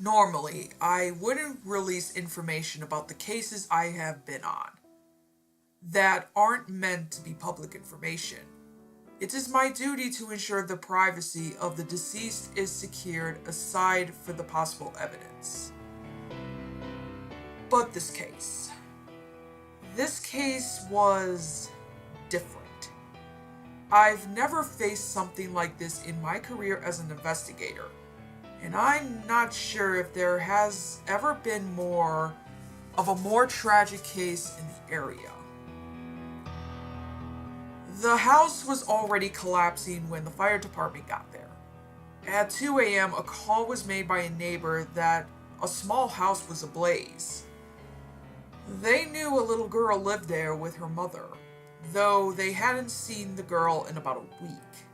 Normally, I wouldn't release information about the cases I have been on that aren't meant to be public information. It is my duty to ensure the privacy of the deceased is secured aside for the possible evidence. But this case was different. I've never faced something like this in my career as an investigator, and I'm not sure if there has ever been more of a more tragic case in the area. The house was already collapsing when the fire department got there. At 2 a.m., a call was made by a neighbor that a small house was ablaze. They knew a little girl lived there with her mother, though they hadn't seen the girl in about a week.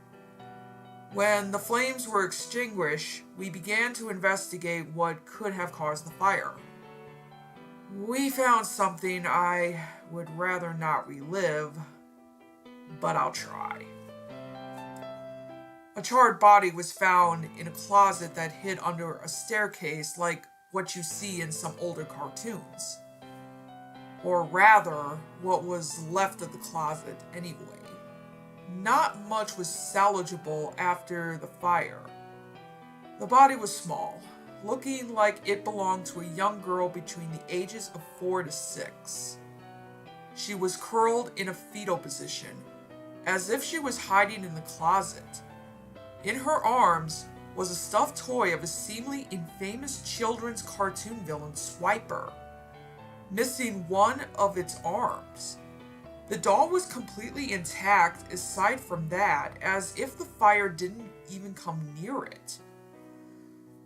When the flames were extinguished, we began to investigate what could have caused the fire. We found something I would rather not relive, but I'll try. A charred body was found in a closet that hid under a staircase like what you see in some older cartoons. Or rather, what was left of the closet anyway. Not much was salvageable after the fire. The body was small, looking like it belonged to a young girl between the ages of 4 to 6. She was curled in a fetal position, as if she was hiding in the closet. In her arms was a stuffed toy of a seemingly infamous children's cartoon villain, Swiper, missing one of its arms. The doll was completely intact aside from that, as if the fire didn't even come near it.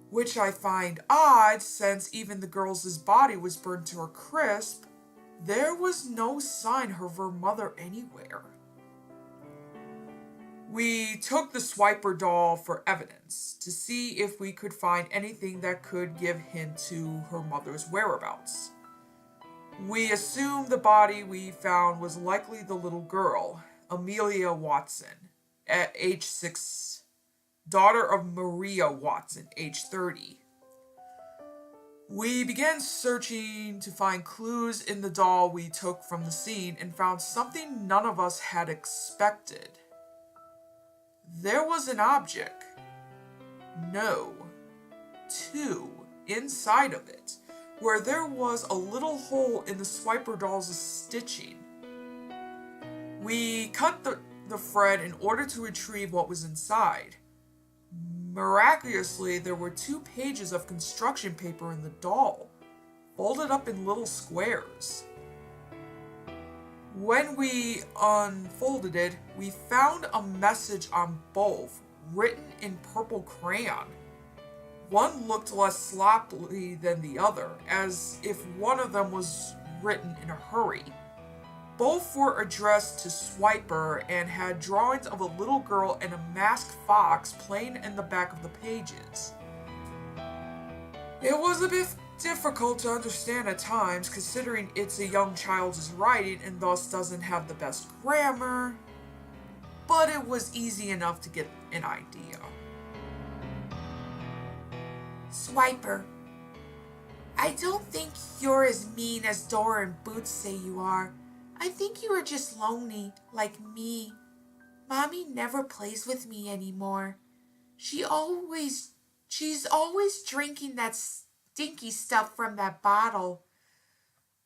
Which I find odd, since even the girl's body was burned to a crisp. There was no sign of her mother anywhere. We took the Swiper doll for evidence to see if we could find anything that could give hint to her mother's whereabouts. We assumed the body we found was likely the little girl, Amelia Watson, at age 6, daughter of Maria Watson, age 30. We began searching to find clues in the doll we took from the scene and found something none of us had expected. There was an object. No, two inside of it, where there was a little hole in the Swiper doll's stitching. We cut the thread in order to retrieve what was inside. Miraculously, there were 2 pages of construction paper in the doll, folded up in little squares. When we unfolded it, we found a message on both, written in purple crayon. One looked less sloppy than the other, as if one of them was written in a hurry. Both were addressed to Swiper and had drawings of a little girl and a masked fox playing in the back of the pages. It was a bit difficult to understand at times, considering it's a young child's writing and thus doesn't have the best grammar, but it was easy enough to get an idea. Swiper, I don't think you're as mean as Dora and Boots say you are. I think you are just lonely, like me. Mommy never plays with me anymore. She's always drinking that stinky stuff from that bottle.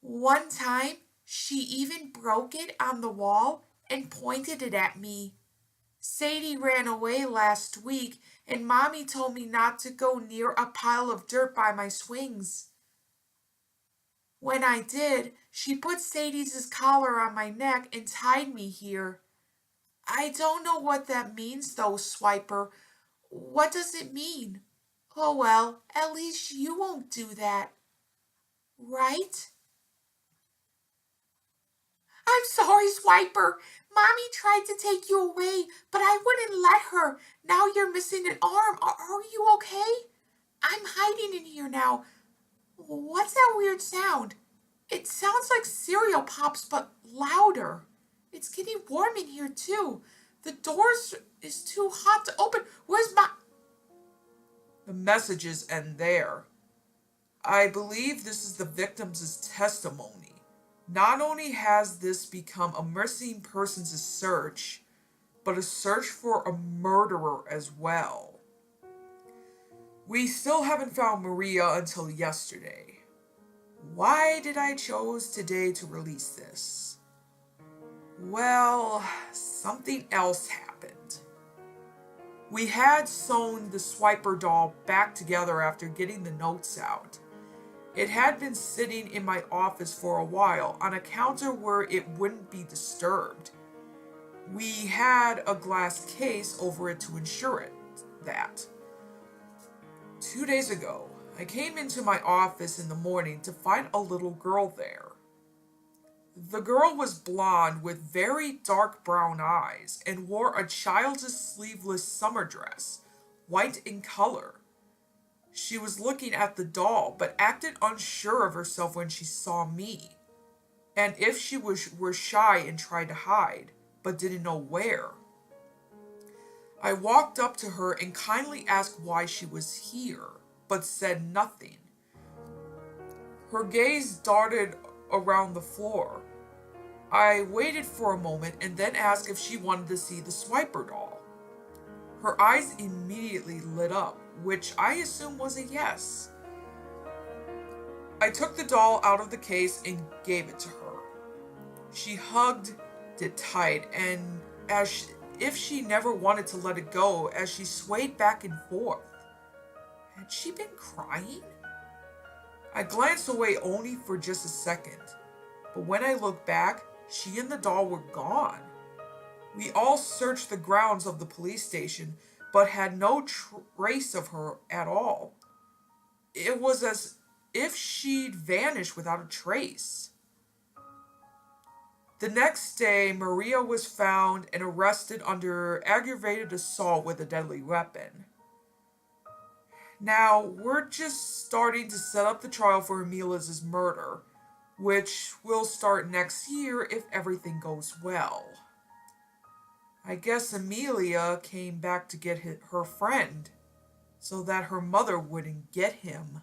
One time, she even broke it on the wall and pointed it at me. Sadie ran away last week, and Mommy told me not to go near a pile of dirt by my swings. When I did, she put Sadie's collar on my neck and tied me here. I don't know what that means though, Swiper. What does it mean? Oh well, at least you won't do that. Right? I'm sorry, Swiper. Mommy tried to take you away, but I wouldn't let her. Now you're missing an arm. Are you okay? I'm hiding in here now. What's that weird sound? It sounds like cereal pops, but louder. It's getting warm in here, too. The door is too hot to open. Where's my... The messages end there. I believe this is the victim's testimony. Not only has this become a missing persons search, but a search for a murderer as well. We still haven't found Maria until yesterday. Why did I choose today to release this? Well, something else happened. We had sewn the Swiper doll back together after getting the notes out. It had been sitting in my office for a while on a counter where it wouldn't be disturbed. We had a glass case over it to ensure that. 2 days ago, I came into my office in the morning to find a little girl there. The girl was blonde with very dark brown eyes and wore a child's sleeveless summer dress, white in color. She was looking at the doll, but acted unsure of herself when she saw me, and if she were shy and tried to hide, but didn't know where. I walked up to her and kindly asked why she was here, but said nothing. Her gaze darted around the floor. I waited for a moment and then asked if she wanted to see the Swiper doll. Her eyes immediately lit up, which I assumed was a yes. I took the doll out of the case and gave it to her. She hugged it tight, and if she never wanted to let it go as she swayed back and forth. Had she been crying? I glanced away only for just a second, but when I looked back, she and the doll were gone. We all searched the grounds of the police station, but had no trace of her at all. It was as if she'd vanished without a trace. The next day, Maria was found and arrested under aggravated assault with a deadly weapon. Now, we're just starting to set up the trial for Amelia's murder, which will start next year if everything goes well. I guess Amelia came back to get her friend, so that her mother wouldn't get him.